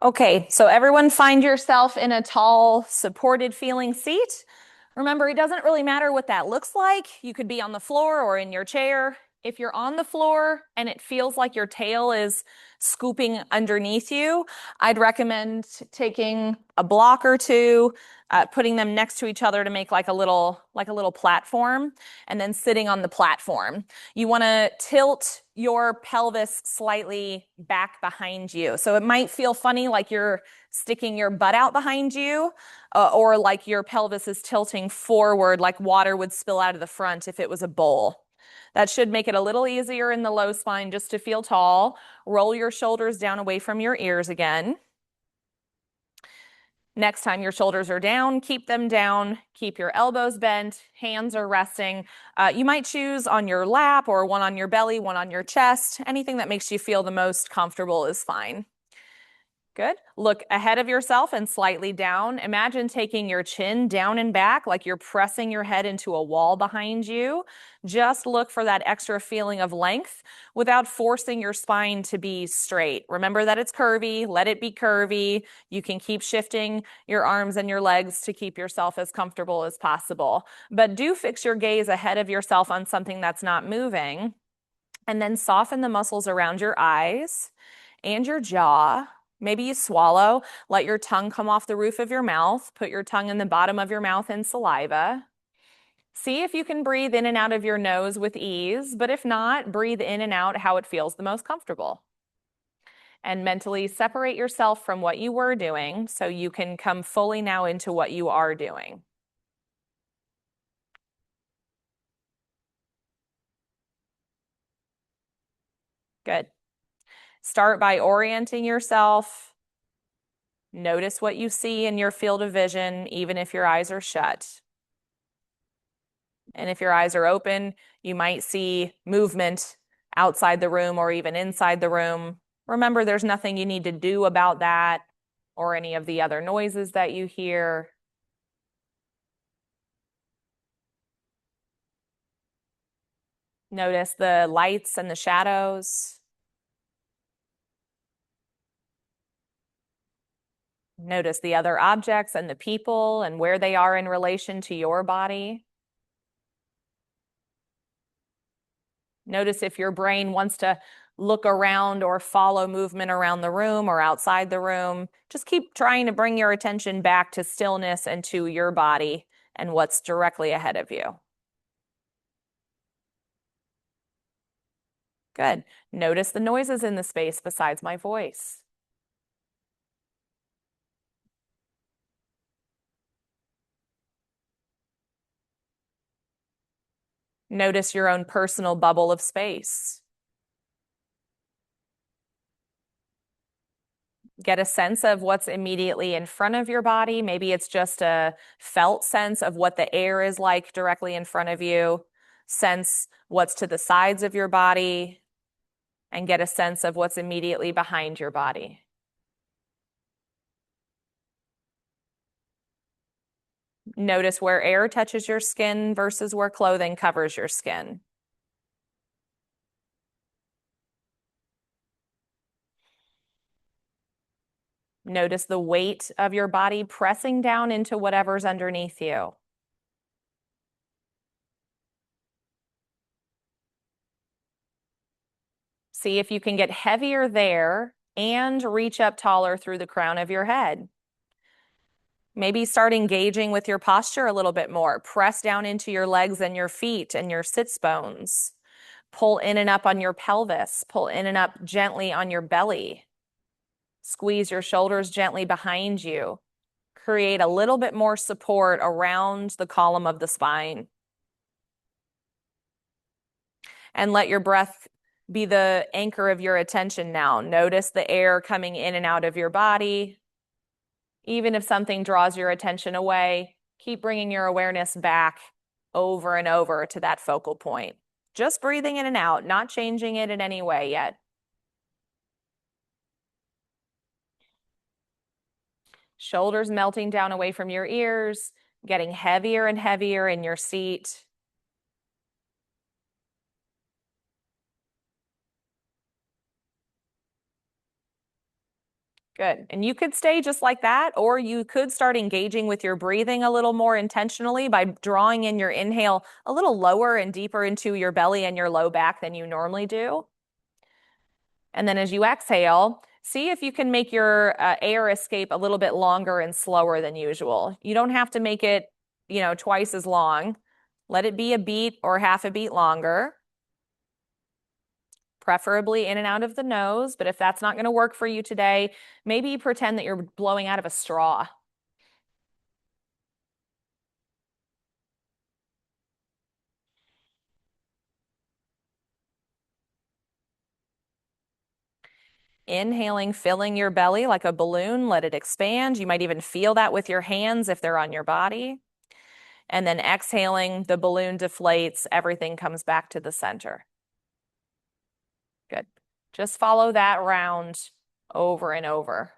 Okay, so everyone find yourself in a tall, supported feeling seat. Remember, it doesn't really matter what that looks like. You could be on the floor or in your chair. If you're on the floor and it feels like your tail is scooping underneath you, I'd recommend taking a block or two, putting them next to each other to make like a little platform, and then sitting on the platform. You want to tilt your pelvis slightly back behind you. So it might feel funny like you're sticking your butt out behind you, or like your pelvis is tilting forward, like water would spill out of the front if it was a bowl. That should make it a little easier in the low spine just to feel tall. Roll your shoulders down away from your ears again. Next time your shoulders are down, keep them down. Keep your elbows bent, hands are resting. You might choose on your lap or one on your belly, one on your chest. Anything that makes you feel the most comfortable is fine. Good. Look ahead of yourself and slightly down. Imagine taking your chin down and back like you're pressing your head into a wall behind you. Just look for that extra feeling of length without forcing your spine to be straight. Remember that it's curvy. Let it be curvy. You can keep shifting your arms and your legs to keep yourself as comfortable as possible. But do fix your gaze ahead of yourself on something that's not moving. And then soften the muscles around your eyes and your jaw. Maybe you swallow, let your tongue come off the roof of your mouth, put your tongue in the bottom of your mouth in saliva. See if you can breathe in and out of your nose with ease, but if not, breathe in and out how it feels the most comfortable. And mentally separate yourself from what you were doing so you can come fully now into what you are doing. Good. Start by orienting yourself. Notice what you see in your field of vision, even if your eyes are shut. And if your eyes are open, you might see movement outside the room or even inside the room. Remember, there's nothing you need to do about that or any of the other noises that you hear. Notice the lights and the shadows. Notice the other objects and the people and where they are in relation to your body. Notice if your brain wants to look around or follow movement around the room or outside the room. Just keep trying to bring your attention back to stillness and to your body and what's directly ahead of you. Good. Notice the noises in the space besides my voice. Notice your own personal bubble of space. Get a sense of what's immediately in front of your body. Maybe it's just a felt sense of what the air is like directly in front of you. Sense what's to the sides of your body and get a sense of what's immediately behind your body. Notice where air touches your skin versus where clothing covers your skin. Notice the weight of your body pressing down into whatever's underneath you. See if you can get heavier there and reach up taller through the crown of your head. Maybe start engaging with your posture a little bit more. Press down into your legs and your feet and your sits bones. Pull in and up on your pelvis. Pull in and up gently on your belly. Squeeze your shoulders gently behind you. Create a little bit more support around the column of the spine. And let your breath be the anchor of your attention now. Notice the air coming in and out of your body. Even if something draws your attention away, keep bringing your awareness back over and over to that focal point. Just breathing in and out, not changing it in any way yet. Shoulders melting down away from your ears, getting heavier and heavier in your seat. Good. And you could stay just like that, or you could start engaging with your breathing a little more intentionally by drawing in your inhale a little lower and deeper into your belly and your low back than you normally do. And then as you exhale, see if you can make your air escape a little bit longer and slower than usual. You don't have to make it, twice as long. Let it be a beat or half a beat longer, preferably in and out of the nose. But if that's not going to work for you today, maybe pretend that you're blowing out of a straw. Inhaling, filling your belly like a balloon, let it expand. You might even feel that with your hands if they're on your body. And then exhaling, the balloon deflates, everything comes back to the center. Good. Just follow that round over and over.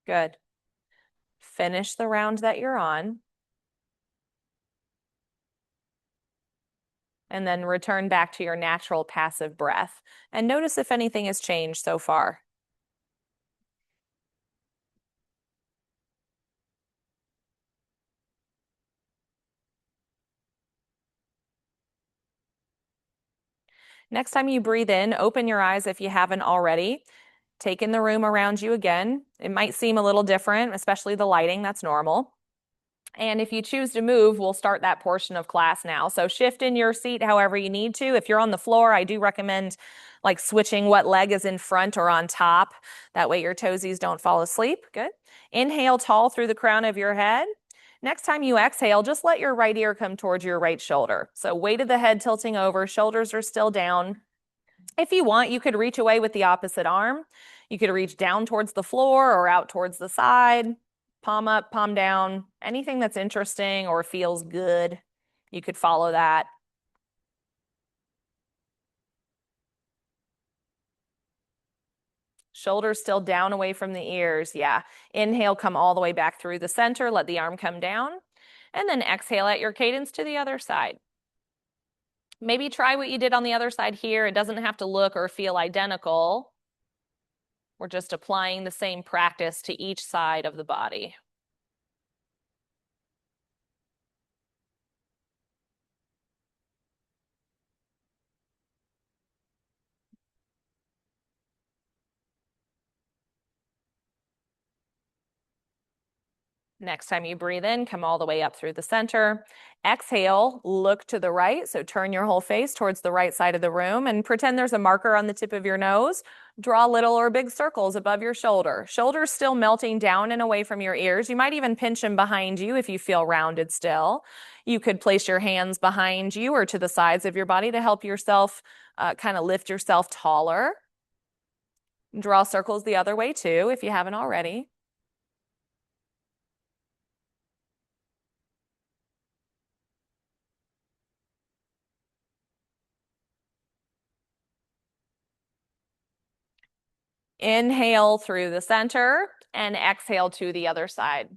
Good. Finish the round that you're on. And then return back to your natural passive breath. And notice if anything has changed so far. Next time you breathe in, open your eyes if you haven't already. Take in the room around you again. It might seem a little different, especially the lighting, that's normal. And if you choose to move, we'll start that portion of class now. So shift in your seat however you need to. If you're on the floor, I do recommend like switching what leg is in front or on top. That way your toesies don't fall asleep. Good. Inhale tall through the crown of your head. Next time you exhale, just let your right ear come towards your right shoulder. So weight of the head tilting over, shoulders are still down. If you want, you could reach away with the opposite arm. You could reach down towards the floor or out towards the side, palm up, palm down, anything that's interesting or feels good. You could follow that. Shoulders still down away from the ears. Yeah. Inhale, come all the way back through the center. Let the arm come down. And then exhale at your cadence to the other side. Maybe try what you did on the other side here. It doesn't have to look or feel identical. We're just applying the same practice to each side of the body. Next time you breathe in, come all the way up through the center. Exhale, look to the right. So turn your whole face towards the right side of the room and pretend there's a marker on the tip of your nose. Draw little or big circles above your shoulder. Shoulders still melting down and away from your ears. You might even pinch them behind you if you feel rounded still. You could place your hands behind you or to the sides of your body to help yourself kind of lift yourself taller. Draw circles the other way too if you haven't already. Inhale through the center and exhale to the other side.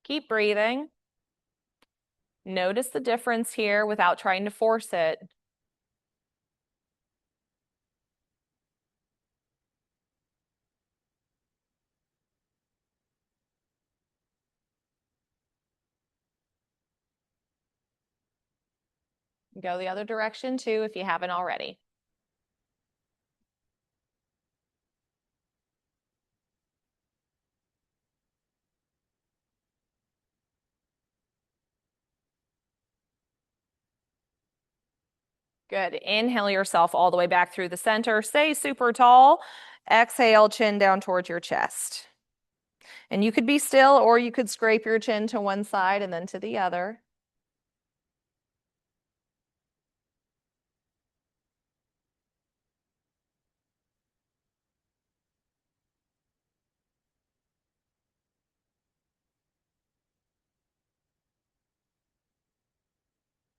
Keep breathing. Notice the difference here without trying to force it. Go the other direction too if you haven't already. Good. Inhale yourself all the way back through the center. Stay super tall. Exhale, chin down towards your chest. And you could be still or you could scrape your chin to one side and then to the other.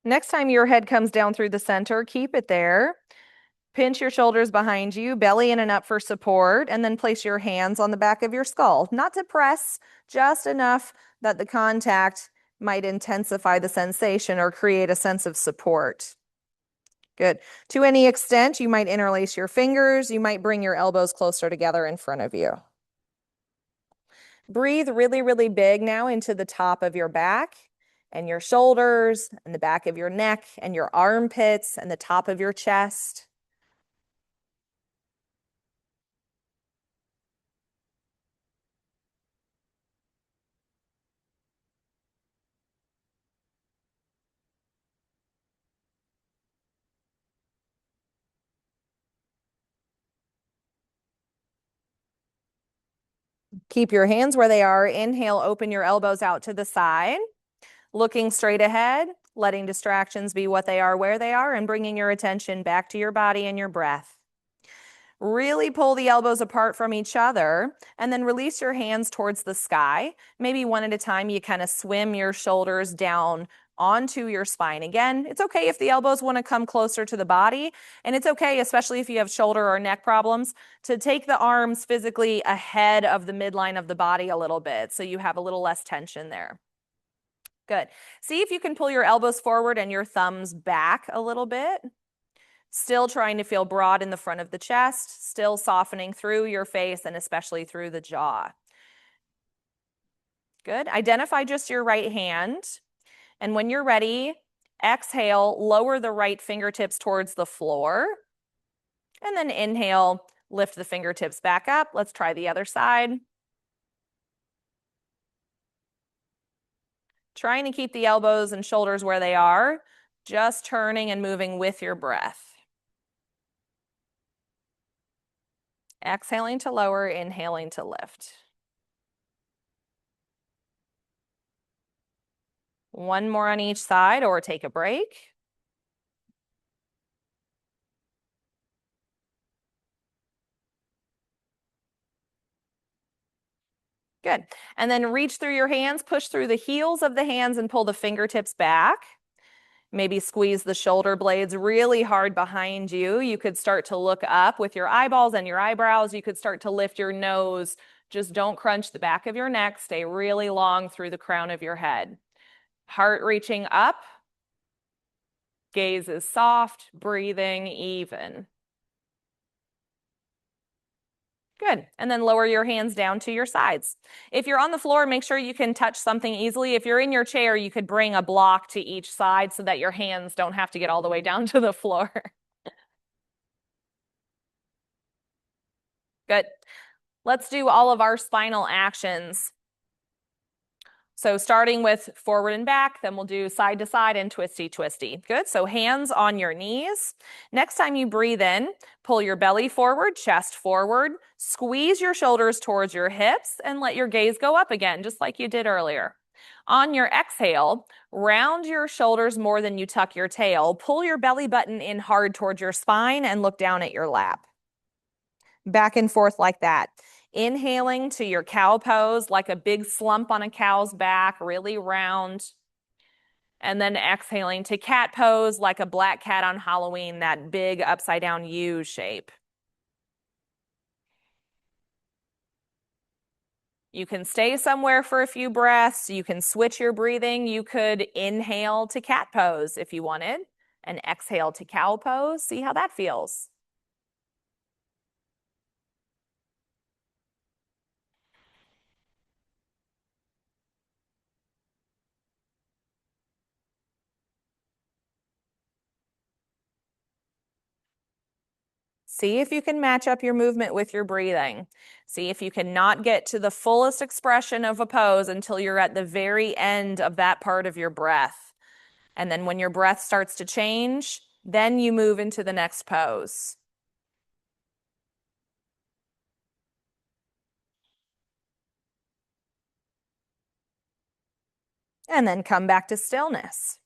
Next time your head comes down through the center, keep it there. Pinch your shoulders behind you, belly in and up for support, and then place your hands on the back of your skull. Not to press, just enough that the contact might intensify the sensation or create a sense of support. Good. To any extent, you might interlace your fingers. You might bring your elbows closer together in front of you. Breathe really, really big now into the top of your back and your shoulders and the back of your neck and your armpits and the top of your chest. Keep your hands where they are. Inhale, open your elbows out to the side, looking straight ahead, letting distractions be what they are, where they are, and bringing your attention back to your body and your breath. Really pull the elbows apart from each other and then release your hands towards the sky. Maybe one at a time, you kind of swim your shoulders down onto your spine. Again, it's okay if the elbows want to come closer to the body, and it's okay, especially if you have shoulder or neck problems, to take the arms physically ahead of the midline of the body a little bit so you have a little less tension there. Good. See if you can pull your elbows forward and your thumbs back a little bit. Still trying to feel broad in the front of the chest, still softening through your face and especially through the jaw. Good. Identify just your right hand. And when you're ready, exhale, lower the right fingertips towards the floor. And then inhale, lift the fingertips back up. Let's try the other side. Trying to keep the elbows and shoulders where they are, just turning and moving with your breath. Exhaling to lower, inhaling to lift. One more on each side or take a break. Good. And then reach through your hands, push through the heels of the hands and pull the fingertips back. Maybe squeeze the shoulder blades really hard behind you. You could start to look up with your eyeballs and your eyebrows. You could start to lift your nose. Just don't crunch the back of your neck. Stay really long through the crown of your head. Heart reaching up. Gaze is soft, breathing even. Good. And then lower your hands down to your sides. If you're on the floor, make sure you can touch something easily. If you're in your chair, you could bring a block to each side so that your hands don't have to get all the way down to the floor. Good. Let's do all of our spinal actions. So starting with forward and back, then we'll do side to side and twisty, twisty. Good, so hands on your knees. Next time you breathe in, pull your belly forward, chest forward, squeeze your shoulders towards your hips, and let your gaze go up again, just like you did earlier. On your exhale, round your shoulders more than you tuck your tail. Pull your belly button in hard towards your spine and look down at your lap. Back and forth like that. Inhaling to your cow pose, like a big slump on a cow's back, really round. And then exhaling to cat pose, like a black cat on Halloween, that big upside down U shape. You can stay somewhere for a few breaths. You can switch your breathing. You could inhale to cat pose if you wanted, and exhale to cow pose. See how that feels. See if you can match up your movement with your breathing. See if you can not get to the fullest expression of a pose until you're at the very end of that part of your breath. And then when your breath starts to change, then you move into the next pose. And then come back to stillness.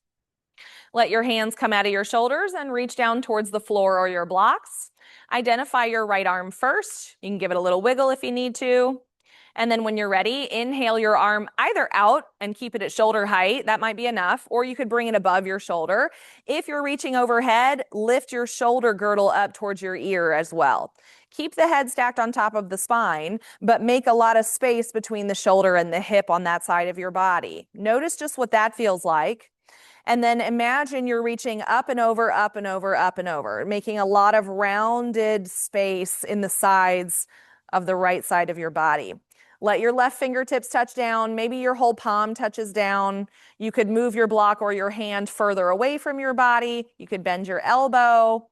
Let your hands come out of your shoulders and reach down towards the floor or your blocks. Identify your right arm first. You can give it a little wiggle if you need to. And then when you're ready, inhale your arm either out and keep it at shoulder height. That might be enough. Or you could bring it above your shoulder. If you're reaching overhead, lift your shoulder girdle up towards your ear as well. Keep the head stacked on top of the spine, but make a lot of space between the shoulder and the hip on that side of your body. Notice just what that feels like. And then imagine you're reaching up and over, up and over, up and over, making a lot of rounded space in the sides of the right side of your body. Let your left fingertips touch down. Maybe your whole palm touches down. You could move your block or your hand further away from your body. You could bend your elbow.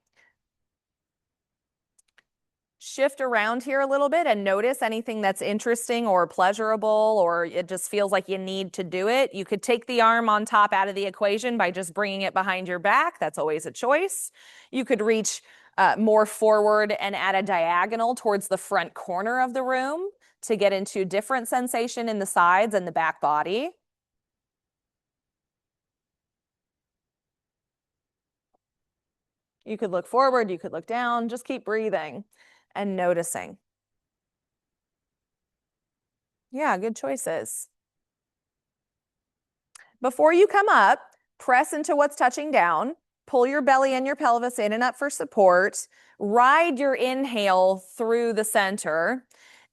Shift around here a little bit and notice anything that's interesting or pleasurable, or it just feels like you need to do it. You could take the arm on top out of the equation by just bringing it behind your back. That's always a choice. You could reach more forward and add a diagonal towards the front corner of the room to get into different sensation in the sides and the back body. You could look forward, you could look down, just keep breathing and noticing. Yeah, good choices. Before you come up, press into what's touching down, pull your belly and your pelvis in and up for support, ride your inhale through the center,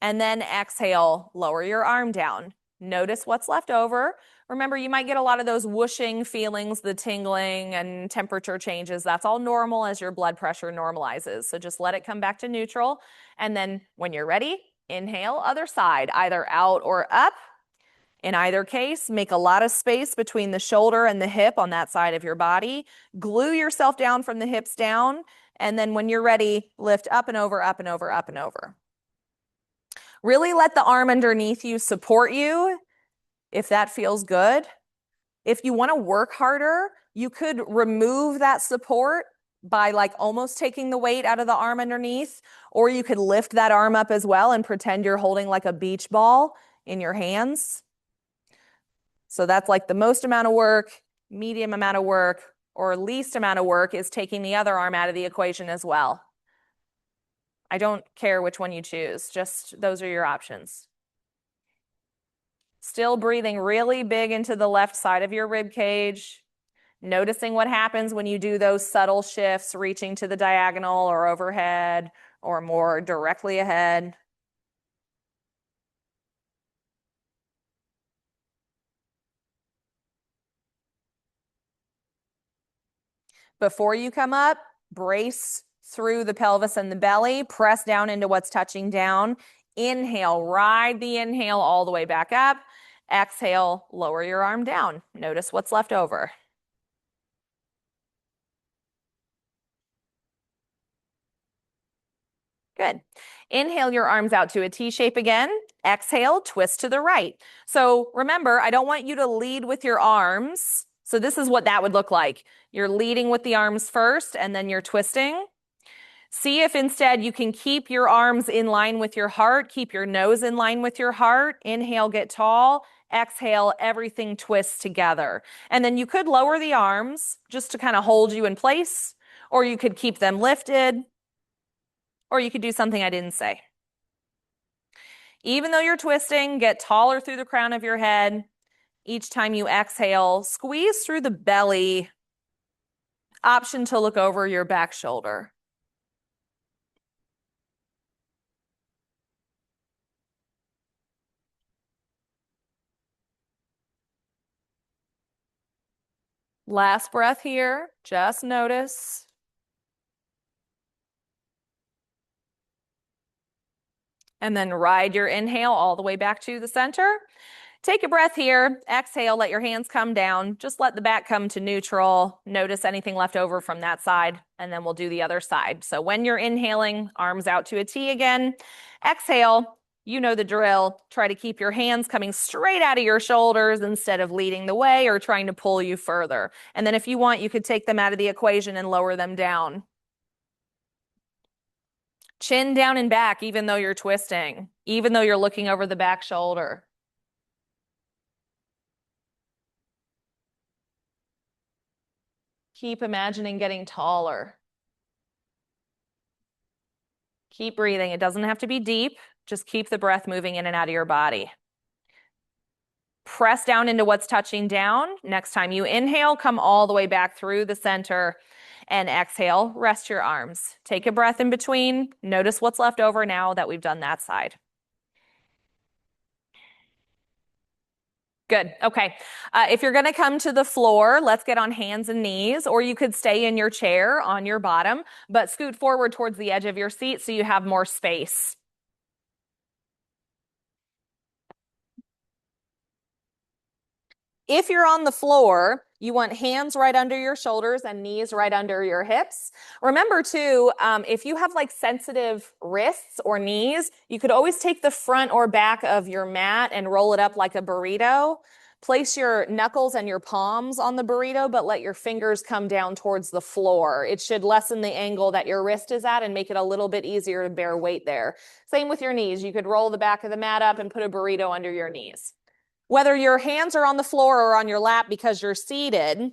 and then exhale, lower your arm down. Notice what's left over. Remember, you might get a lot of those whooshing feelings, the tingling and temperature changes. That's all normal as your blood pressure normalizes. So just let it come back to neutral. And then when you're ready, inhale, other side, either out or up. In either case, make a lot of space between the shoulder and the hip on that side of your body. Glue yourself down from the hips down. And then when you're ready, lift up and over, up and over, up and over. Really let the arm underneath you support you if that feels good. If you want to work harder, you could remove that support by like almost taking the weight out of the arm underneath, or you could lift that arm up as well and pretend you're holding like a beach ball in your hands. So that's like the most amount of work, medium amount of work, or least amount of work is taking the other arm out of the equation as well. I don't care which one you choose, just those are your options. Still breathing really big into the left side of your rib cage. Noticing what happens when you do those subtle shifts, reaching to the diagonal or overhead or more directly ahead. Before you come up, brace through the pelvis and the belly, press down into what's touching down. Inhale, ride the inhale all the way back up. Exhale, lower your arm down. Notice what's left over. Good. Inhale your arms out to a T shape again. Exhale, twist to the right. So remember, I don't want you to lead with your arms. So this is what that would look like. You're leading with the arms first, and then you're twisting. See if instead you can keep your arms in line with your heart, keep your nose in line with your heart. Inhale, get tall. Exhale, everything twists together. And then you could lower the arms just to kind of hold you in place, or you could keep them lifted, or you could do something I didn't say. Even though you're twisting, get taller through the crown of your head. Each time you exhale, squeeze through the belly. Option to look over your back shoulder. Last breath here, just notice. And then ride your inhale all the way back to the center. Take a breath here. Exhale, let your hands come down. Just let the back come to neutral. Notice anything left over from that side, and then we'll do the other side. So when you're inhaling, arms out to a T again. Exhale, you know the drill. Try to keep your hands coming straight out of your shoulders instead of leading the way or trying to pull you further. And then if you want, you could take them out of the equation and lower them down. Chin down and back, even though you're twisting, even though you're looking over the back shoulder. Keep imagining getting taller. Keep breathing. It doesn't have to be deep. Just keep the breath moving in and out of your body. Press down into what's touching down. Next time you inhale, come all the way back through the center and exhale, rest your arms. Take a breath in between. Notice what's left over now that we've done that side. Good. Okay. If you're going to come to the floor, let's get on hands and knees, or you could stay in your chair on your bottom, but scoot forward towards the edge of your seat so you have more space. If you're on the floor, you want hands right under your shoulders and knees right under your hips. Remember too, if you have like sensitive wrists or knees, you could always take the front or back of your mat and roll it up like a burrito. Place your knuckles and your palms on the burrito, but let your fingers come down towards the floor. It should lessen the angle that your wrist is at and make it a little bit easier to bear weight there. Same with your knees. You could roll the back of the mat up and put a burrito under your knees. Whether your hands are on the floor or on your lap because you're seated,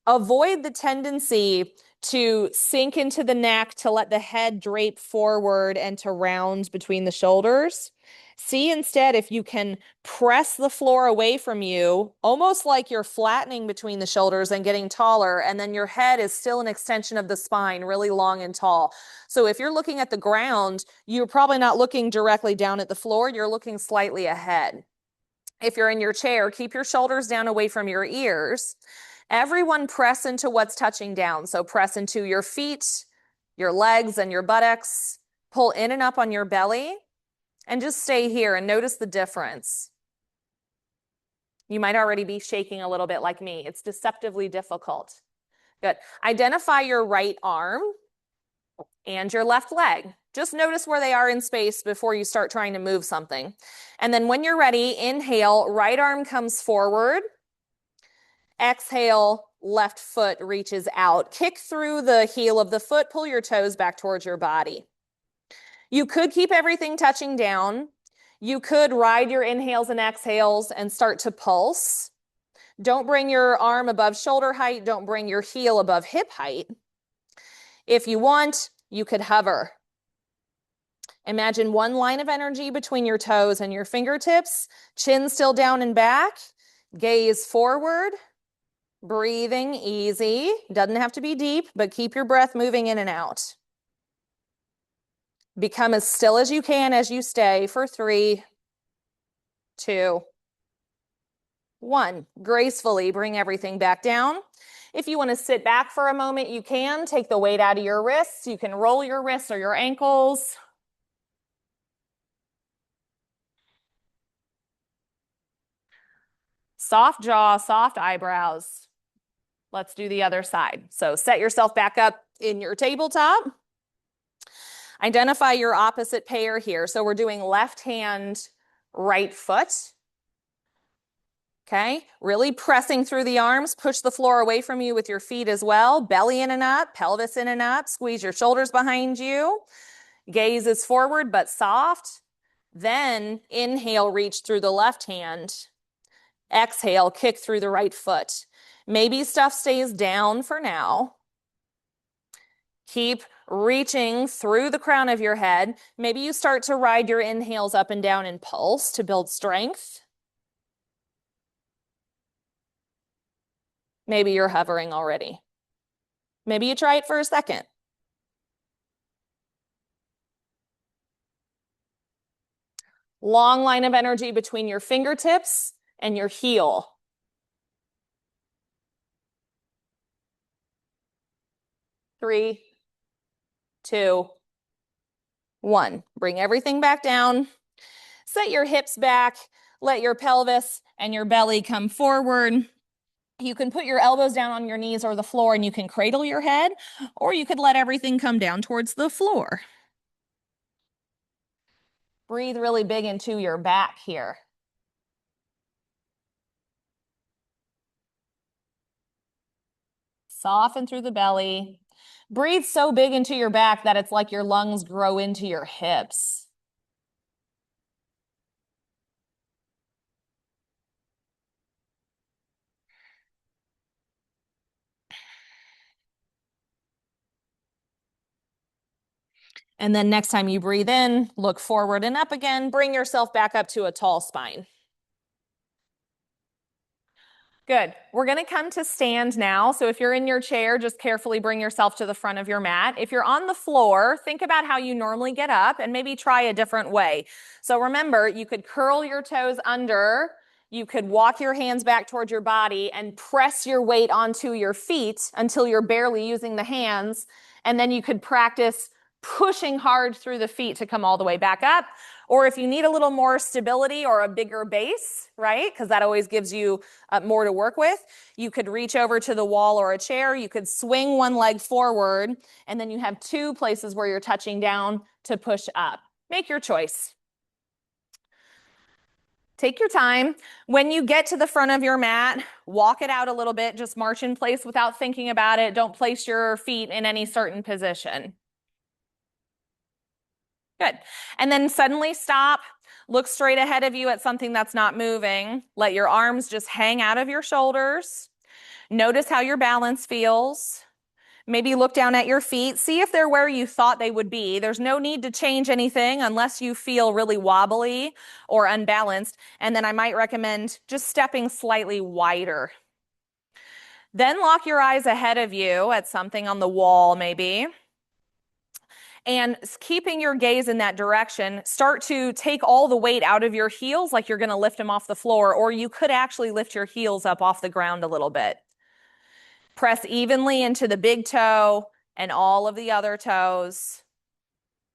avoid the tendency to sink into the neck, to let the head drape forward and to round between the shoulders. See instead if you can press the floor away from you, almost like you're flattening between the shoulders and getting taller, and then your head is still an extension of the spine, really long and tall. So if you're looking at the ground, you're probably not looking directly down at the floor, you're looking slightly ahead. If you're in your chair, keep your shoulders down away from your ears. Everyone press into what's touching down. So press into your feet, your legs, and your buttocks. Pull in and up on your belly and just stay here and notice the difference. You might already be shaking a little bit like me. It's deceptively difficult. Good. Identify your right arm and your left leg. Just notice where they are in space before you start trying to move something. And then when you're ready, inhale, right arm comes forward. Exhale, left foot reaches out. Kick through the heel of the foot, pull your toes back towards your body. You could keep everything touching down. You could ride your inhales and exhales and start to pulse. Don't bring your arm above shoulder height. Don't bring your heel above hip height. If you want, you could hover. Imagine one line of energy between your toes and your fingertips, chin still down and back, gaze forward, breathing easy. Doesn't have to be deep, but keep your breath moving in and out. Become as still as you can as you stay for 3, 2, 1. Gracefully bring everything back down. If you want to sit back for a moment, you can. Take the weight out of your wrists. You can roll your wrists or your ankles. Soft jaw, soft eyebrows. Let's do the other side. So set yourself back up in your tabletop. Identify your opposite pair here. So we're doing left hand, right foot. Okay, really pressing through the arms. Push the floor away from you with your feet as well. Belly in and up, pelvis in and up. Squeeze your shoulders behind you. Gaze is forward but soft. Then inhale, reach through the left hand. Exhale, kick through the right foot. Maybe stuff stays down for now. Keep reaching through the crown of your head. Maybe you start to ride your inhales up and down in pulse to build strength. Maybe you're hovering already. Maybe you try it for a second. Long line of energy between your fingertips and your heel. 3, 2, 1. Bring everything back down. Set your hips back. Let your pelvis and your belly come forward. You can put your elbows down on your knees or the floor and you can cradle your head, or you could let everything come down towards the floor. Breathe really big into your back here. Soften through the belly. Breathe so big into your back that it's like your lungs grow into your hips. And then next time you breathe in, look forward and up again. Bring yourself back up to a tall spine. Good. We're going to come to stand now. So if you're in your chair, just carefully bring yourself to the front of your mat. If you're on the floor, think about how you normally get up and maybe try a different way. So remember, you could curl your toes under. You could walk your hands back towards your body and press your weight onto your feet until you're barely using the hands. And then you could practice pushing hard through the feet to come all the way back up. Or if you need a little more stability or a bigger base, right? Because that always gives you more to work with. You could reach over to the wall or a chair. You could swing one leg forward, and then you have two places where you're touching down to push up. Make your choice. Take your time. When you get to the front of your mat, walk it out a little bit. Just march in place without thinking about it. Don't place your feet in any certain position. Good. And then suddenly stop. Look straight ahead of you at something that's not moving. Let your arms just hang out of your shoulders. Notice how your balance feels. Maybe look down at your feet. See if they're where you thought they would be. There's no need to change anything unless you feel really wobbly or unbalanced. And then I might recommend just stepping slightly wider. Then lock your eyes ahead of you at something on the wall, maybe. And keeping your gaze in that direction, start to take all the weight out of your heels like you're going to lift them off the floor, or you could actually lift your heels up off the ground a little bit. Press evenly into the big toe and all of the other toes,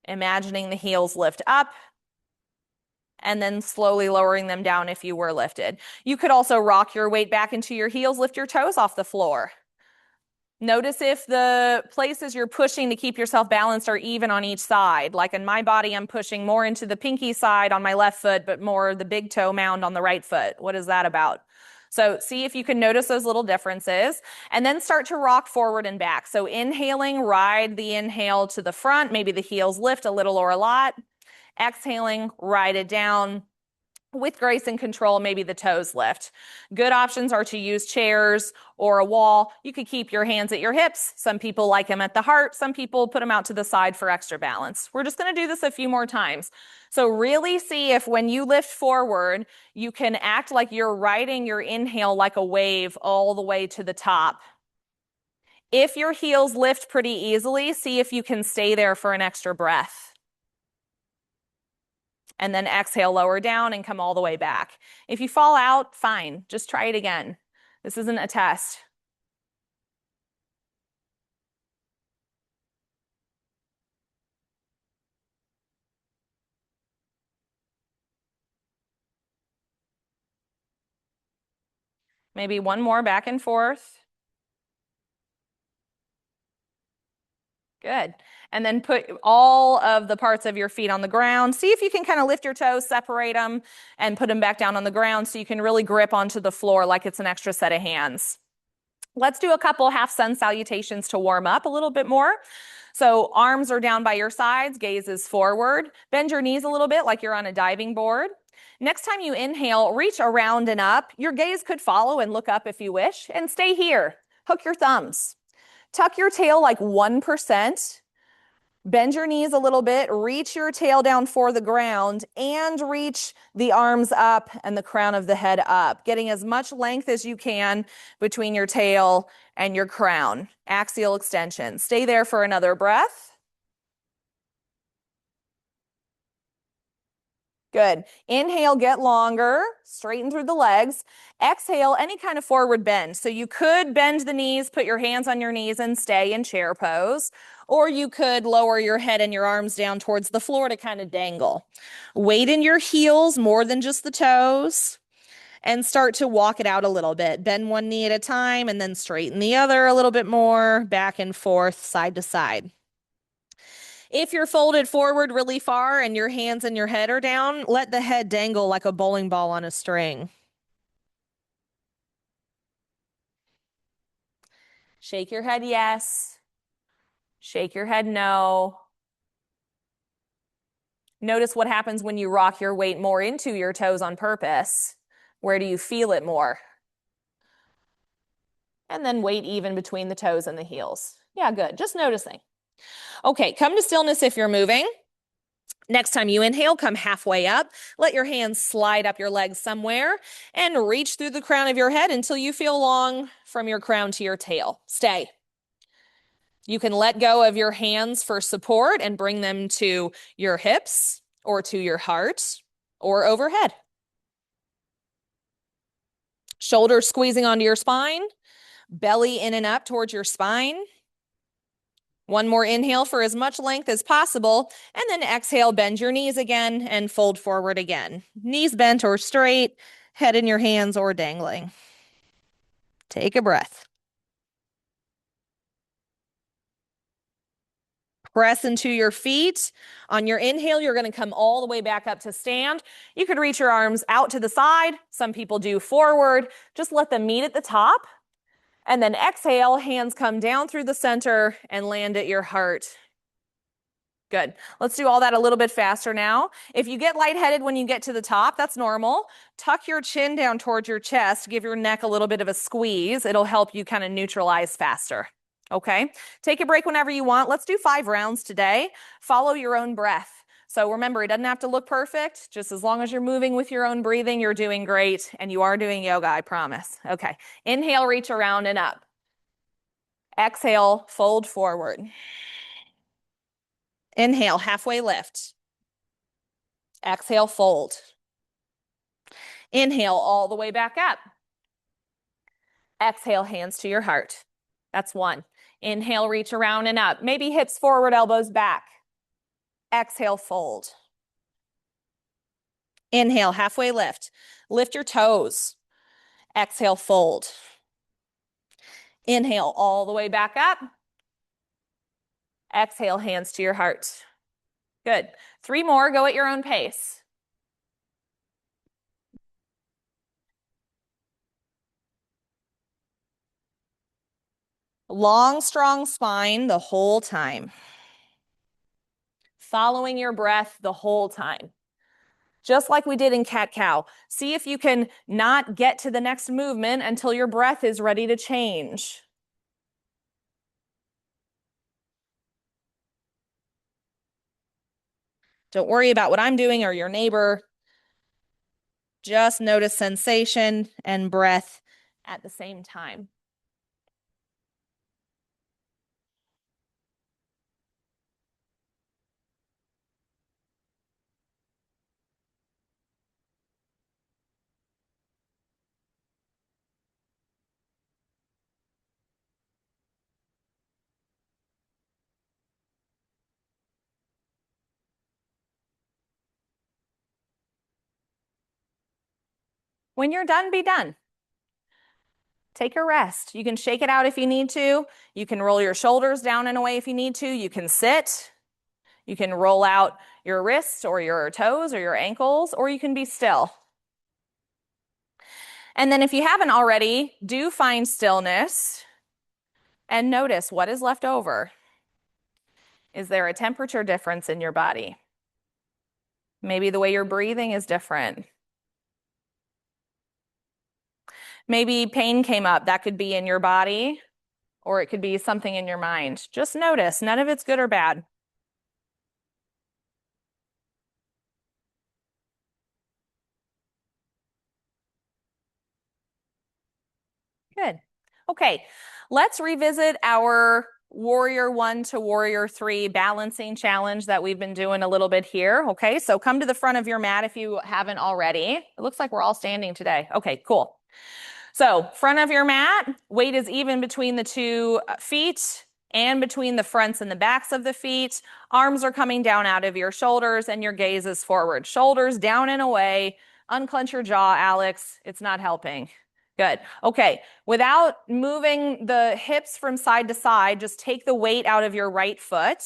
imagining the heels lift up and then slowly lowering them down if you were lifted. You could also rock your weight back into your heels, lift your toes off the floor. Notice if the places you're pushing to keep yourself balanced are even on each side. Like in my body, I'm pushing more into the pinky side on my left foot, but more the big toe mound on the right foot. What is that about? So see if you can notice those little differences and then start to rock forward and back. So inhaling, ride the inhale to the front. Maybe the heels lift a little or a lot. Exhaling, ride it down. With grace and control, maybe the toes lift. Good options are to use chairs or a wall. You could keep your hands at your hips. Some people like them at the heart. Some people put them out to the side for extra balance. We're just going to do this a few more times. So really see if when you lift forward, you can act like you're riding your inhale like a wave all the way to the top. If your heels lift pretty easily, see if you can stay there for an extra breath. And then exhale, lower down and come all the way back. If you fall out, fine. Just try it again. This isn't a test. Maybe one more back and forth. Good. And then put all of the parts of your feet on the ground. See if you can kind of lift your toes, separate them, and put them back down on the ground so you can really grip onto the floor like it's an extra set of hands. Let's do a couple half sun salutations to warm up a little bit more. So arms are down by your sides, gaze is forward. Bend your knees a little bit like you're on a diving board. Next time you inhale, reach around and up. Your gaze could follow and look up if you wish, and stay here. Hook your thumbs. Tuck your tail like 1%. Bend your knees a little bit, reach your tail down for the ground, and reach the arms up and the crown of the head up, getting as much length as you can between your tail and your crown. Axial extension. Stay there for another breath. Good. Inhale, get longer, straighten through the legs. Exhale, any kind of forward bend. So you could bend the knees, put your hands on your knees and stay in chair pose, or you could lower your head and your arms down towards the floor to kind of dangle. Weight in your heels more than just the toes, and start to walk it out a little bit. Bend one knee at a time and then straighten the other a little bit more, back and forth, side to side. If you're folded forward really far and your hands and your head are down, let the head dangle like a bowling ball on a string. Shake your head yes. Shake your head no. Notice what happens when you rock your weight more into your toes on purpose. Where do you feel it more? And then weight even between the toes and the heels. Yeah, good. Just noticing. Okay, come to stillness if you're moving. Next time you inhale, come halfway up. Let your hands slide up your legs somewhere and reach through the crown of your head until you feel long from your crown to your tail. Stay. You can let go of your hands for support and bring them to your hips or to your heart or overhead. Shoulders squeezing onto your spine, belly in and up towards your spine. One more inhale for as much length as possible, and then exhale, bend your knees again and fold forward again. Knees bent or straight, head in your hands or dangling. Take a breath. Press into your feet. On your inhale, you're going to come all the way back up to stand. You could reach your arms out to the side. Some people do forward. Just let them meet at the top. And then exhale, hands come down through the center and land at your heart. Good. Let's do all that a little bit faster now. If you get lightheaded when you get to the top, that's normal. Tuck your chin down towards your chest. Give your neck a little bit of a squeeze. It'll help you kind of neutralize faster. Okay? Take a break whenever you want. Let's do 5 rounds today. Follow your own breath. So remember, it doesn't have to look perfect. Just as long as you're moving with your own breathing, you're doing great. And you are doing yoga, I promise. Okay. Inhale, reach around and up. Exhale, fold forward. Inhale, halfway lift. Exhale, fold. Inhale, all the way back up. Exhale, hands to your heart. That's 1. Inhale, reach around and up. Maybe hips forward, elbows back. Exhale, fold. Inhale, halfway lift. Lift your toes. Exhale, fold. Inhale, all the way back up. Exhale, hands to your heart. Good. 3 more, go at your own pace. Long, strong spine the whole time. Following your breath the whole time. Just like we did in cat-cow. See if you can not get to the next movement until your breath is ready to change. Don't worry about what I'm doing or your neighbor. Just notice sensation and breath at the same time. When you're done, be done. Take a rest. You can shake it out if you need to. You can roll your shoulders down and away if you need to. You can sit. You can roll out your wrists or your toes or your ankles, or you can be still. And then if you haven't already, do find stillness and notice what is left over. Is there a temperature difference in your body? Maybe the way you're breathing is different. Maybe pain came up. That could be in your body, or it could be something in your mind. Just notice. None of it's good or bad. Good. Okay, let's revisit our Warrior 1 to Warrior 3 balancing challenge that we've been doing a little bit here. Okay, so come to the front of your mat if you haven't already. It looks like we're all standing today. Okay, cool. So front of your mat, weight is even between the 2 feet and between the fronts and the backs of the feet. Arms are coming down out of your shoulders and your gaze is forward. Shoulders down and away. Unclench your jaw, Alex. It's not helping. Good. Okay. Without moving the hips from side to side, just take the weight out of your right foot.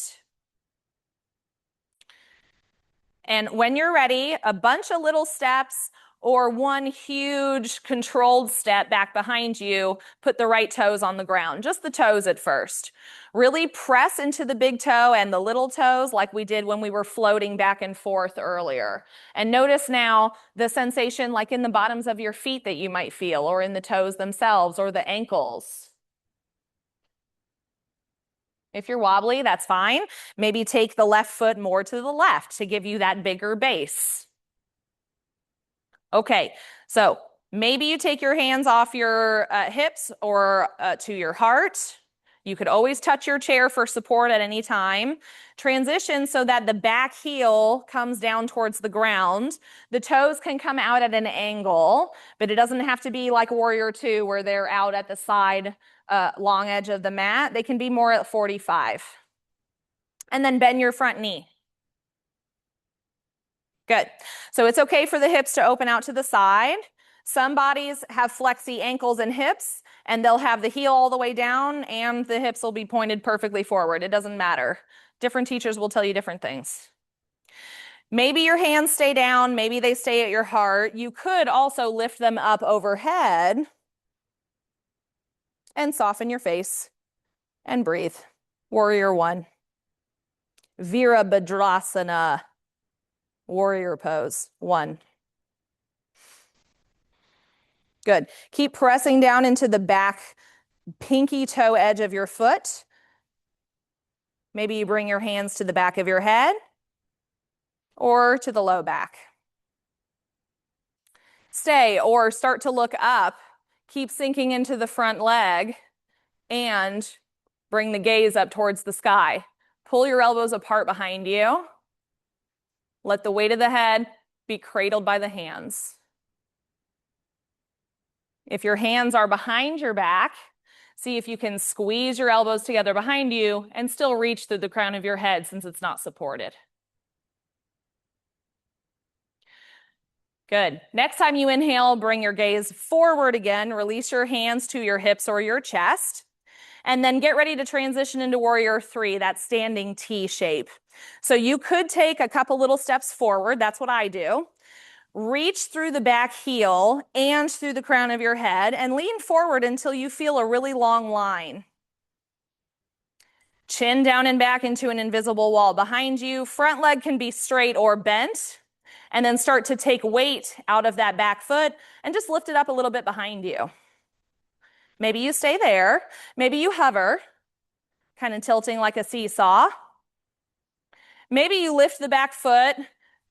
And when you're ready, a bunch of little steps or one huge controlled step back behind you, put the right toes on the ground, just the toes at first. Really press into the big toe and the little toes like we did when we were floating back and forth earlier. And notice now the sensation like in the bottoms of your feet that you might feel, or in the toes themselves, or the ankles. If you're wobbly, that's fine. Maybe take the left foot more to the left to give you that bigger base. Okay, so maybe you take your hands off your hips or to your heart. You could always touch your chair for support at any time. Transition so that the back heel comes down towards the ground. The toes can come out at an angle, but it doesn't have to be like Warrior Two where they're out at the side long edge of the mat. They can be more at 45. And then bend your front knee. Good. So it's okay for the hips to open out to the side. Some bodies have flexy ankles and hips, and they'll have the heel all the way down and the hips will be pointed perfectly forward. It doesn't matter. Different teachers will tell you different things. Maybe your hands stay down, maybe they stay at your heart. You could also lift them up overhead and soften your face and breathe. Warrior One. Virabhadrasana. Warrior pose. One. Good. Keep pressing down into the back pinky toe edge of your foot. Maybe you bring your hands to the back of your head or to the low back. Stay or start to look up. Keep sinking into the front leg and bring the gaze up towards the sky. Pull your elbows apart behind you. Let the weight of the head be cradled by the hands. If your hands are behind your back, see if you can squeeze your elbows together behind you and still reach through the crown of your head since it's not supported. Good. Next time you inhale, bring your gaze forward again. Release your hands to your hips or your chest. And then get ready to transition into Warrior Three, that standing T shape. So you could take a couple little steps forward. That's what I do. Reach through the back heel and through the crown of your head and lean forward until you feel a really long line. Chin down and back into an invisible wall behind you. Front leg can be straight or bent. And then start to take weight out of that back foot and just lift it up a little bit behind you. Maybe you stay there. Maybe you hover, kind of tilting like a seesaw. Maybe you lift the back foot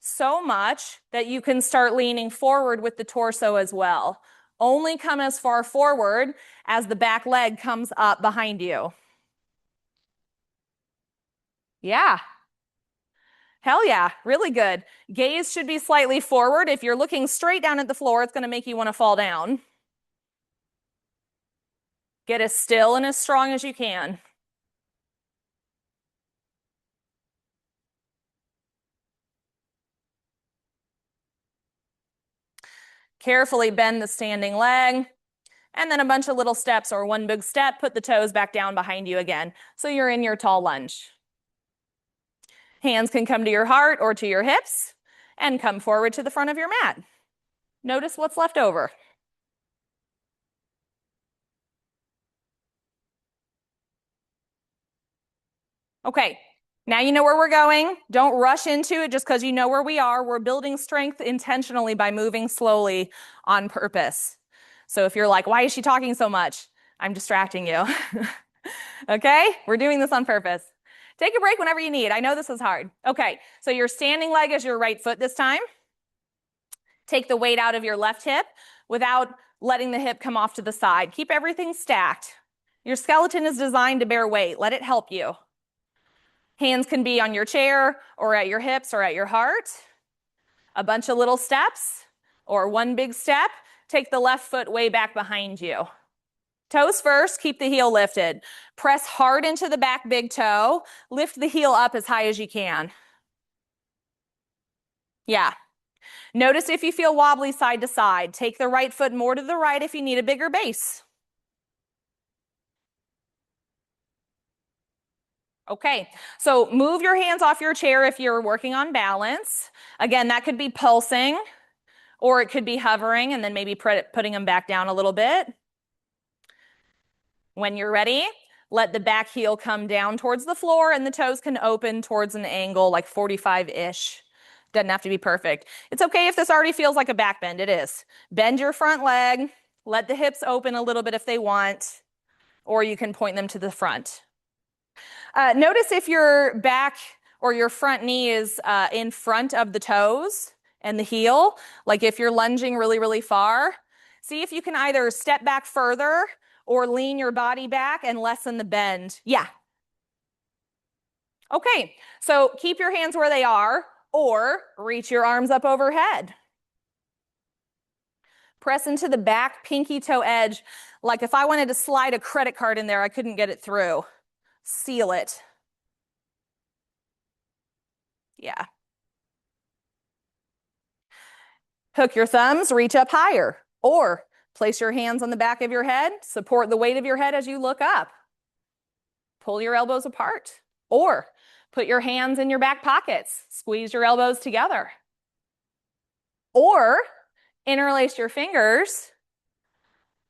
so much that you can start leaning forward with the torso as well. Only come as far forward as the back leg comes up behind you. Yeah. Hell yeah, really good. Gaze should be slightly forward. If you're looking straight down at the floor, it's going to make you want to fall down. Get as still and as strong as you can. Carefully bend the standing leg, and then a bunch of little steps or one big step, put the toes back down behind you again. So you're in your tall lunge. Hands can come to your heart or to your hips and come forward to the front of your mat. Notice what's left over. Okay, now you know where we're going. Don't rush into it just because you know where we are. We're building strength intentionally by moving slowly on purpose. So if you're like, why is she talking so much? I'm distracting you. Okay, we're doing this on purpose. Take a break whenever you need. I know this is hard. Okay, so your standing leg is your right foot this time. Take the weight out of your left hip without letting the hip come off to the side. Keep everything stacked. Your skeleton is designed to bear weight. Let it help you. Hands can be on your chair or at your hips or at your heart. A bunch of little steps or one big step. Take the left foot way back behind you. Toes first, keep the heel lifted. Press hard into the back big toe. Lift the heel up as high as you can. Yeah. Notice if you feel wobbly side to side. Take the right foot more to the right if you need a bigger base. Okay, so move your hands off your chair if you're working on balance. Again, that could be pulsing, or it could be hovering and then maybe putting them back down a little bit. When you're ready, let the back heel come down towards the floor and the toes can open towards an angle like 45-ish. Doesn't have to be perfect. It's okay if this already feels like a back bend. It is. Bend your front leg. Let the hips open a little bit if they want, or you can point them to the front. Notice if your back or your front knee is in front of the toes and the heel, like if you're lunging really, really far. See if you can either step back further or lean your body back and lessen the bend. Yeah. Okay, so keep your hands where they are or reach your arms up overhead. Press into the back pinky toe edge. Like if I wanted to slide a credit card in there, I couldn't get it through. Seal it. Yeah. Hook your thumbs, reach up higher, or place your hands on the back of your head, support the weight of your head as you look up. Pull your elbows apart, or put your hands in your back pockets, squeeze your elbows together. Or interlace your fingers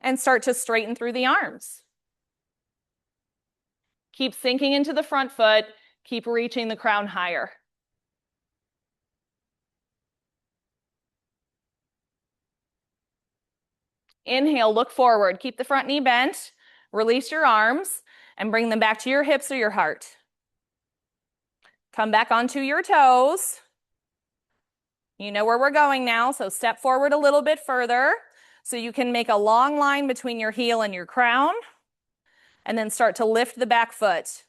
and start to straighten through the arms. Keep sinking into the front foot, keep reaching the crown higher. Inhale, look forward, keep the front knee bent, release your arms, and bring them back to your hips or your heart. Come back onto your toes. You know where we're going now, so step forward a little bit further so you can make a long line between your heel and your crown, and then start to lift the back foot.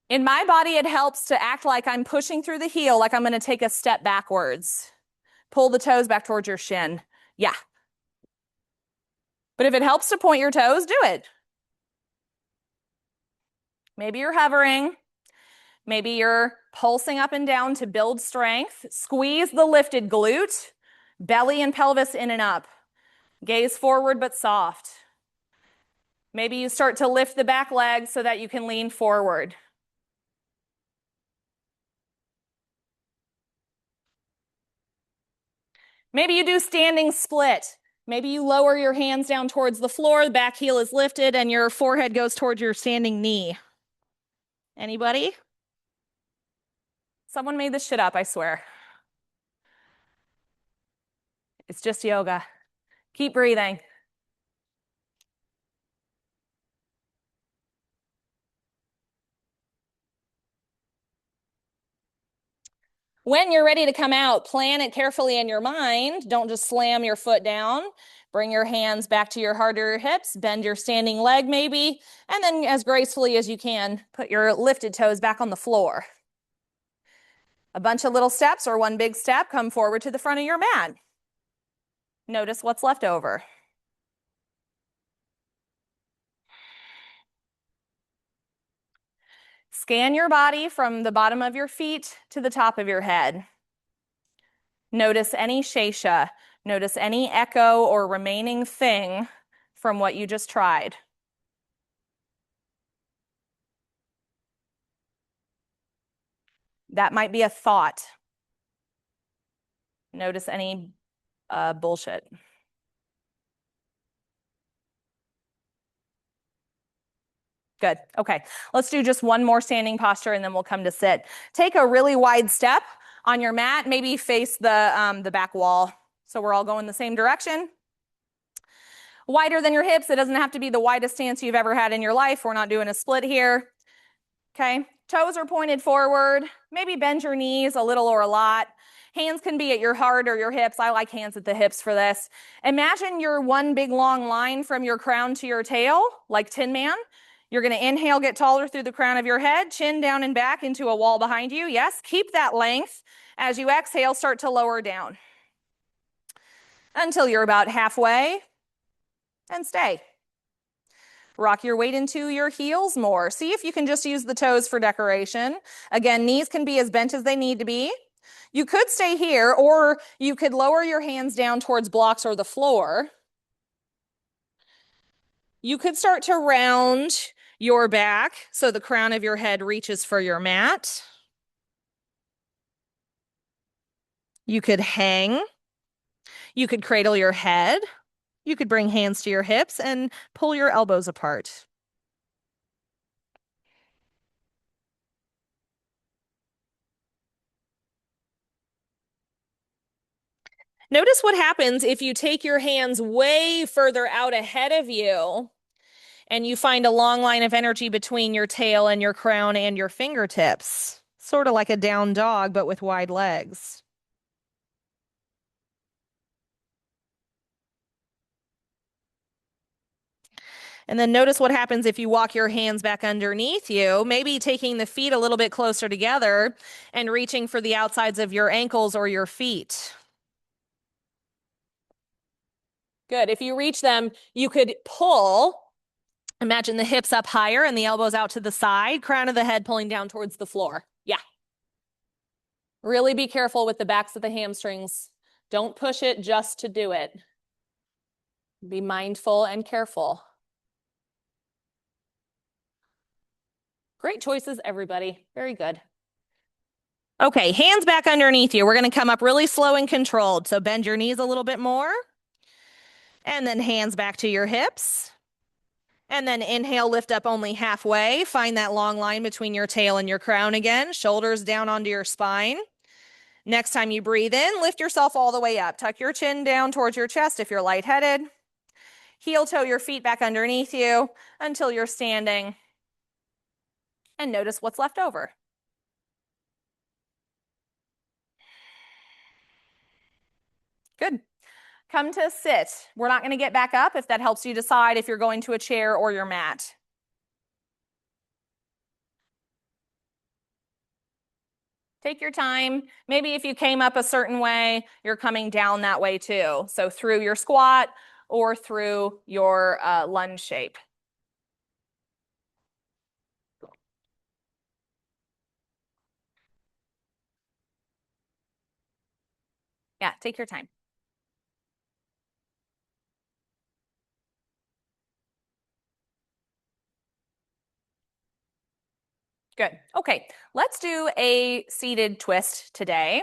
In my body, it helps to act like I'm pushing through the heel, like I'm going to take a step backwards. Pull the toes back towards your shin. Yeah. But if it helps to point your toes, do it. Maybe you're hovering. Maybe you're pulsing up and down to build strength. Squeeze the lifted glute, belly and pelvis in and up. Gaze forward but soft. Maybe you start to lift the back leg so that you can lean forward. Maybe you do standing split. Maybe you lower your hands down towards the floor, the back heel is lifted, and your forehead goes towards your standing knee. Anybody? Someone made this shit up, I swear. It's just yoga. Keep breathing. When you're ready to come out, plan it carefully in your mind. Don't just slam your foot down. Bring your hands back to your heart or your hips, bend your standing leg maybe, and then as gracefully as you can, put your lifted toes back on the floor. A bunch of little steps or one big step, come forward to the front of your mat. Notice what's left over. Scan your body from the bottom of your feet to the top of your head. Notice any shesha. Notice any echo or remaining thing from what you just tried. That might be a thought. Notice any bullshit. Good. Okay. Let's do just one more standing posture and then we'll come to sit. Take a really wide step on your mat, maybe face the back wall. So we're all going the same direction. Wider than your hips. It doesn't have to be the widest stance you've ever had in your life. We're not doing a split here. Okay. Toes are pointed forward. Maybe bend your knees a little or a lot. Hands can be at your heart or your hips. I like hands at the hips for this. Imagine your one big long line from your crown to your tail, like Tin Man. You're going to inhale, get taller through the crown of your head, chin down and back into a wall behind you. Yes, keep that length. As you exhale, start to lower down until you're about halfway and stay. Rock your weight into your heels more. See if you can just use the toes for decoration. Again, knees can be as bent as they need to be. You could stay here, or you could lower your hands down towards blocks or the floor. You could start to round your back so the crown of your head reaches for your mat. You could hang. You could cradle your head. You could bring hands to your hips and pull your elbows apart. Notice what happens if you take your hands way further out ahead of you And you find a long line of energy between your tail and your crown and your fingertips. Sort of like a down dog, but with wide legs. And then notice what happens if you walk your hands back underneath you, maybe taking the feet a little bit closer together and reaching for the outsides of your ankles or your feet. Good. If you reach them, you could pull. Imagine the hips up higher and the elbows out to the side, crown of the head pulling down towards the floor. Yeah. Really be careful with the backs of the hamstrings. Don't push it just to do it. Be mindful and careful. Great choices, everybody. Very good. Okay, hands back underneath you. We're going to come up really slow and controlled. So bend your knees a little bit more. And then hands back to your hips. And then inhale, lift up only halfway. Find that long line between your tail and your crown again. Shoulders down onto your spine. Next time you breathe in, lift yourself all the way up. Tuck your chin down towards your chest if you're lightheaded. Heel toe your feet back underneath you until you're standing. And notice what's left over. Good. Come to sit. We're not going to get back up if that helps you decide if you're going to a chair or your mat. Take your time. Maybe if you came up a certain way, you're coming down that way too. So through your squat or through your lunge shape. Yeah, take your time. Good. Okay, let's do a seated twist today.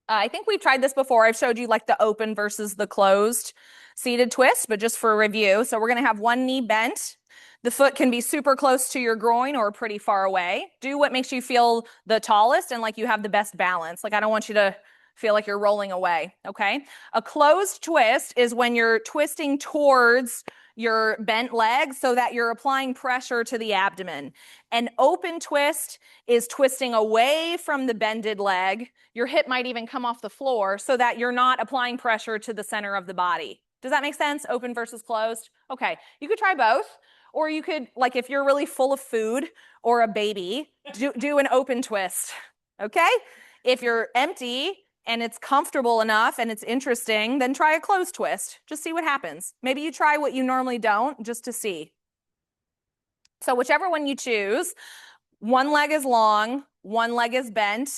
I think we've tried this before. I've showed you like the open versus the closed seated twist, but just for review. So we're going to have one knee bent. The foot can be super close to your groin or pretty far away. Do what makes you feel the tallest and like you have the best balance. Like I don't want you to feel like you're rolling away, okay? A closed twist is when you're twisting towards your bent legs so that you're applying pressure to the abdomen. An open twist is twisting away from the bended leg. Your hip might even come off the floor so that you're not applying pressure to the center of the body. Does that make sense? Open versus closed? Okay, you could try both. Or you could, like if you're really full of food or a baby, do an open twist, okay? If you're empty and it's comfortable enough and it's interesting, then try a closed twist. Just see what happens. Maybe you try what you normally don't just to see. So whichever one you choose, one leg is long, one leg is bent.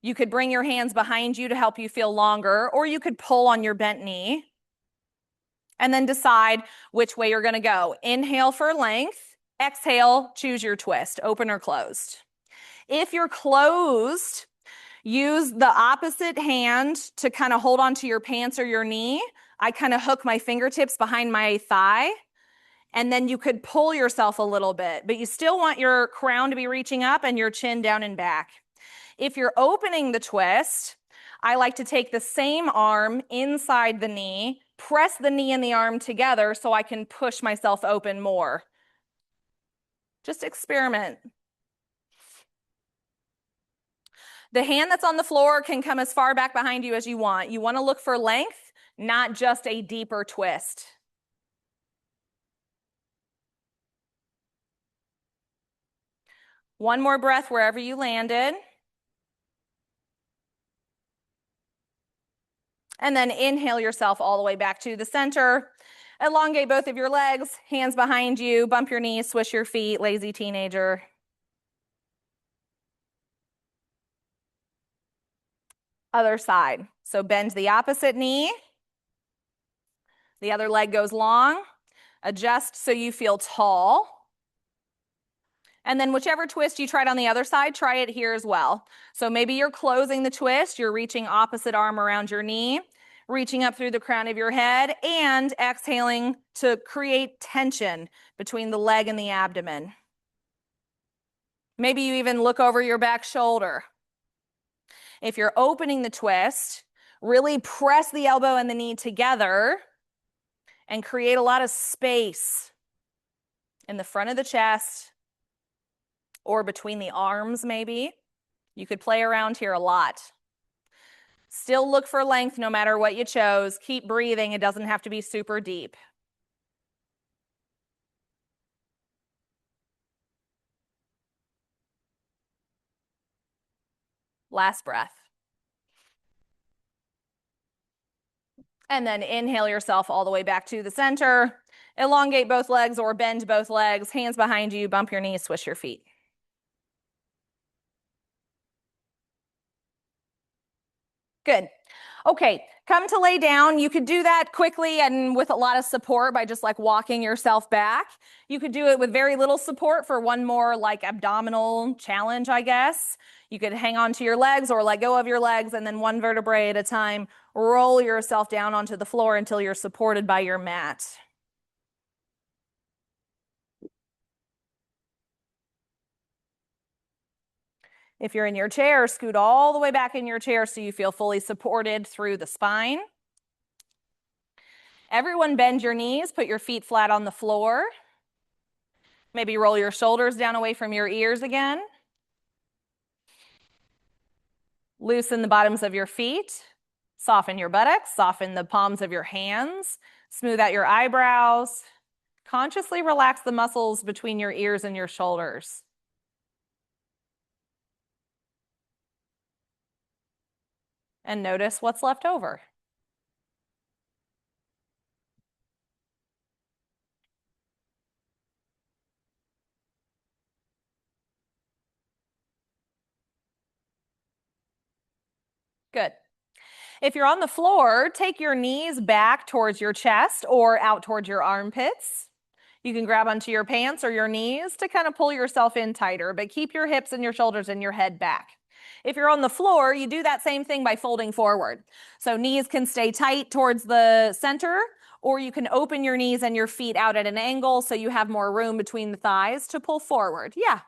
You could bring your hands behind you to help you feel longer, or you could pull on your bent knee. And then decide which way you're going to go. Inhale for length. Exhale, choose your twist, open or closed. If you're closed, use the opposite hand to kind of hold onto your pants or your knee. I kind of hook my fingertips behind my thigh. And then you could pull yourself a little bit, but you still want your crown to be reaching up and your chin down and back. If you're opening the twist, I like to take the same arm inside the knee, press the knee and the arm together so I can push myself open more. Just experiment. The hand that's on the floor can come as far back behind you as you want. You want to look for length, not just a deeper twist. One more breath wherever you landed. And then inhale yourself all the way back to the center. Elongate both of your legs, hands behind you, bump your knees, swish your feet, lazy teenager. Other side. So bend the opposite knee. The other leg goes long. Adjust so you feel tall. And then whichever twist you tried on the other side, try it here as well. So maybe you're closing the twist, you're reaching opposite arm around your knee, reaching up through the crown of your head, and exhaling to create tension between the leg and the abdomen. Maybe you even look over your back shoulder. If you're opening the twist, really press the elbow and the knee together and create a lot of space. in the front of the chest or between the arms maybe. You could play around here a lot. Still look for length no matter what you chose. Keep breathing. It doesn't have to be super deep. Last breath. And then inhale yourself all the way back to the center. Elongate both legs or bend both legs. Hands behind you, bump your knees, swish your feet. Good. Okay, come to lay down. You could do that quickly and with a lot of support by just like walking yourself back. You could do it with very little support for one more like abdominal challenge, I guess. You could hang on to your legs or let go of your legs and then one vertebrae at a time, roll yourself down onto the floor until you're supported by your mat. If you're in your chair, scoot all the way back in your chair so you feel fully supported through the spine. Everyone bend your knees, put your feet flat on the floor. Maybe roll your shoulders down away from your ears again. Loosen the bottoms of your feet. Soften your buttocks, soften the palms of your hands. Smooth out your eyebrows. Consciously relax the muscles between your ears and your shoulders. And notice what's left over. Good. If you're on the floor, take your knees back towards your chest or out towards your armpits. You can grab onto your pants or your knees to kind of pull yourself in tighter, but keep your hips and your shoulders and your head back. If you're on the floor, you do that same thing by folding forward. So knees can stay tight towards the center, or you can open your knees and your feet out at an angle so you have more room between the thighs to pull forward. Yeah.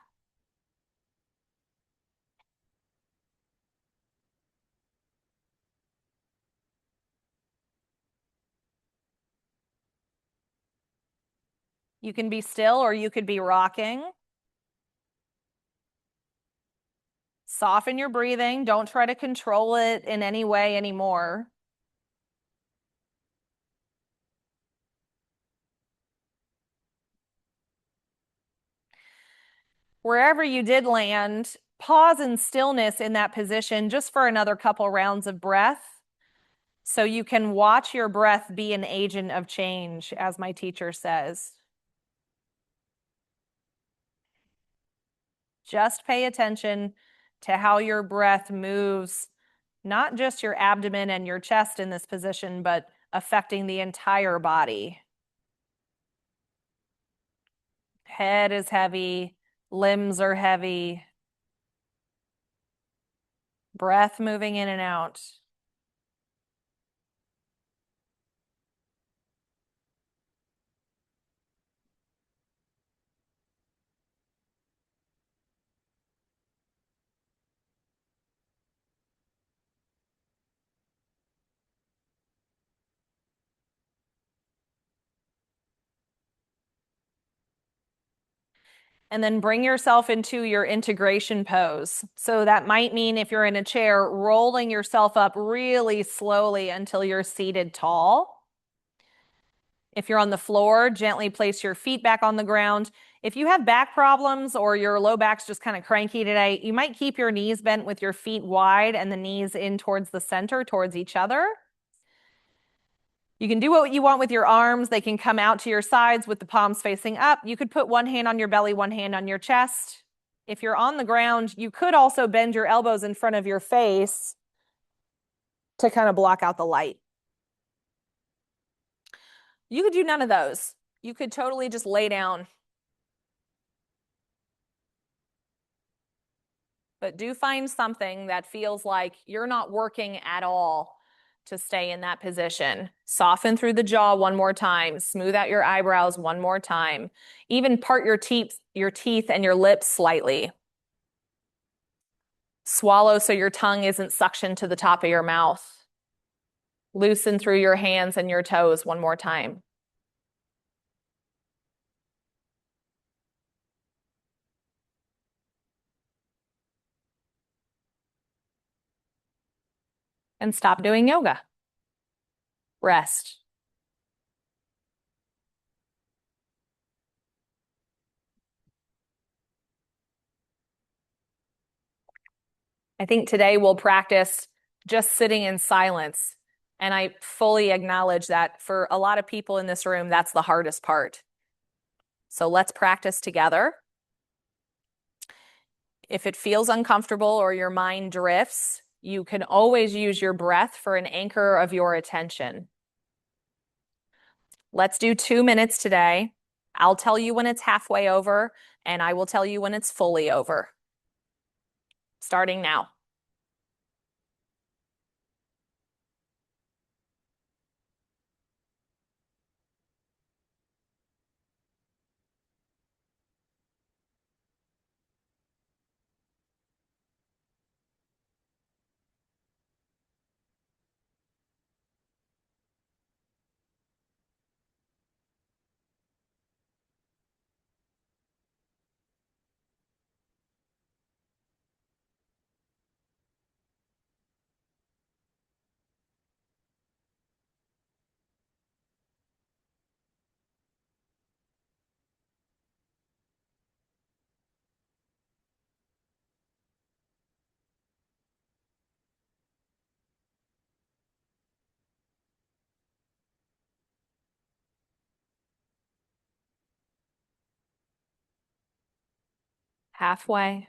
You can be still or you could be rocking. Soften your breathing. Don't try to control it in any way anymore. Wherever you did land, pause in stillness in that position just for another couple rounds of breath so you can watch your breath be an agent of change, as my teacher says. Just pay attention to how your breath moves, not just your abdomen and your chest in this position, but affecting the entire body. Head is heavy, limbs are heavy, breath moving in and out. And then bring yourself into your integration pose. So that might mean if you're in a chair, rolling yourself up really slowly until you're seated tall. If you're on the floor, gently place your feet back on the ground. If you have back problems or your low back's just kind of cranky today, you might keep your knees bent with your feet wide and the knees in towards the center, towards each other. You can do what you want with your arms. They can come out to your sides with the palms facing up. You could put one hand on your belly, one hand on your chest. If you're on the ground, you could also bend your elbows in front of your face to kind of block out the light. You could do none of those. You could totally just lay down. But do find something that feels like you're not working at all to stay in that position. Soften through the jaw one more time. Smooth out your eyebrows one more time. Even part your teeth and your lips slightly. Swallow so your tongue isn't suctioned to the top of your mouth. Loosen through your hands and your toes one more time. and stop doing yoga. Rest. I think today we'll practice just sitting in silence. And I fully acknowledge that for a lot of people in this room, that's the hardest part. So let's practice together. If it feels uncomfortable or your mind drifts, you can always use your breath for an anchor of your attention. Let's do 2 minutes today. I'll tell you when it's halfway over, and I will tell you when it's fully over. Starting now. Halfway.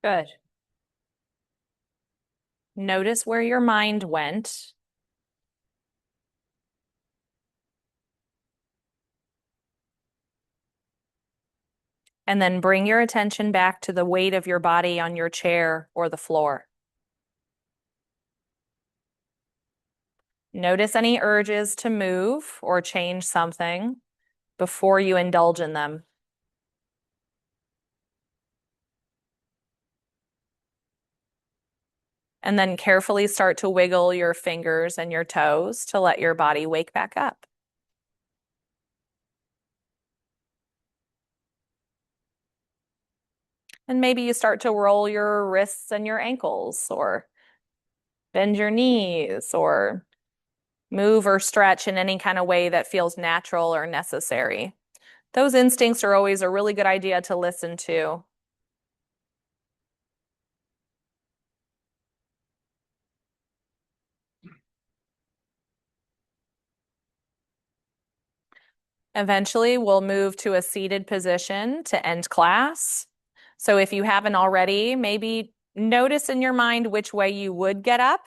Good. Notice where your mind went. And then bring your attention back to the weight of your body on your chair or the floor. Notice any urges to move or change something before you indulge in them. And then carefully start to wiggle your fingers and your toes to let your body wake back up. And maybe you start to roll your wrists and your ankles, or bend your knees, or move or stretch in any kind of way that feels natural or necessary. Those instincts are always a really good idea to listen to. Eventually, we'll move to a seated position to end class. So if you haven't already, maybe notice in your mind which way you would get up,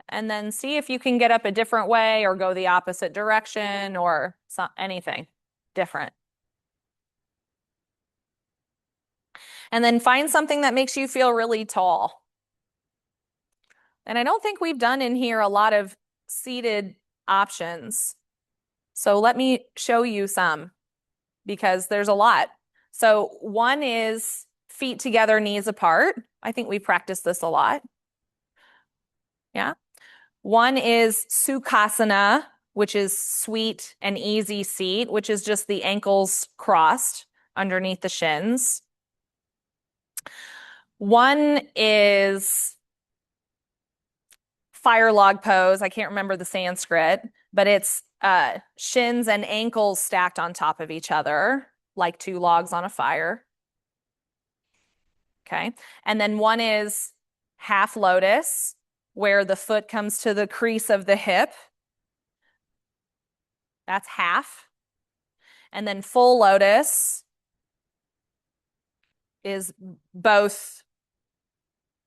and then see if you can get up a different way or go the opposite direction or anything different. And then find something that makes you feel really tall. And I don't think we've done in here a lot of seated options. So let me show you some because there's a lot. So one is feet together, knees apart. I think we practice this a lot. Yeah. One is Sukhasana, which is sweet and easy seat, which is just the ankles crossed underneath the shins. One is fire log pose. I can't remember the Sanskrit, but it's shins and ankles stacked on top of each other, like two logs on a fire. Okay. And then one is half lotus, where the foot comes to the crease of the hip. That's half. And then full lotus is both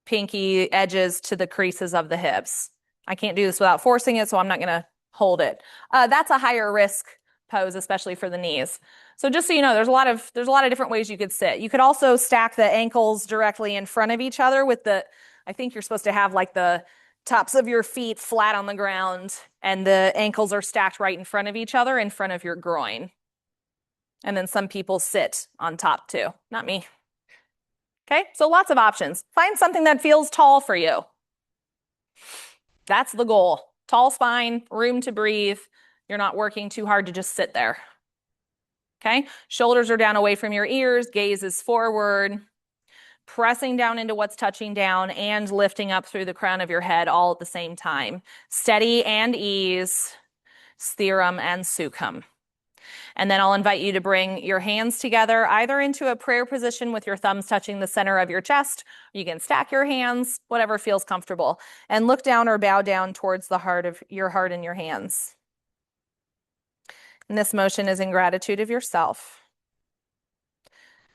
pinky edges to the creases of the hips. I can't do this without forcing it, so I'm not going to hold it. That's a higher risk pose, especially for the knees. So just so you know, there's a lot of different ways you could sit. You could also stack the ankles directly in front of each other with I think you're supposed to have like the tops of your feet flat on the ground and the ankles are stacked right in front of each other in front of your groin. And then some people sit on top too. Not me. Okay, so lots of options. Find something that feels tall for you. That's the goal. Tall spine, room to breathe. You're not working too hard to just sit there. Okay, shoulders are down away from your ears, gaze is forward, pressing down into what's touching down and lifting up through the crown of your head all at the same time. Steady and ease, Sthiram and Sukham. And then I'll invite you to bring your hands together either into a prayer position with your thumbs touching the center of your chest. You can stack your hands, whatever feels comfortable, and look down or bow down towards the heart in your hands. And this motion is in gratitude of yourself.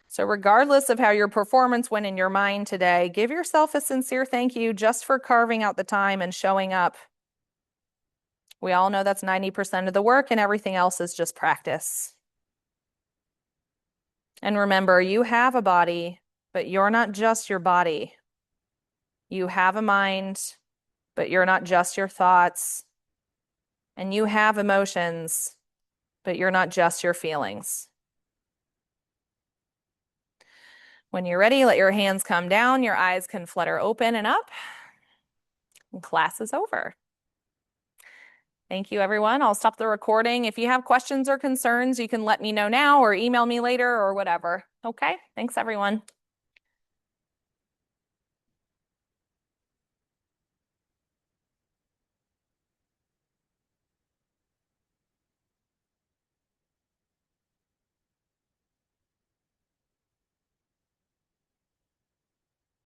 So regardless of how your performance went in your mind today, give yourself a sincere thank you just for carving out the time and showing up. We all know that's 90% of the work and everything else is just practice. And remember, you have a body, but you're not just your body. You have a mind, but you're not just your thoughts. And you have emotions, but you're not just your feelings. When you're ready, let your hands come down. Your eyes can flutter open and up. And class is over. Thank you, everyone. I'll stop the recording. If you have questions or concerns, you can let me know now or email me later or whatever. Okay, thanks, everyone.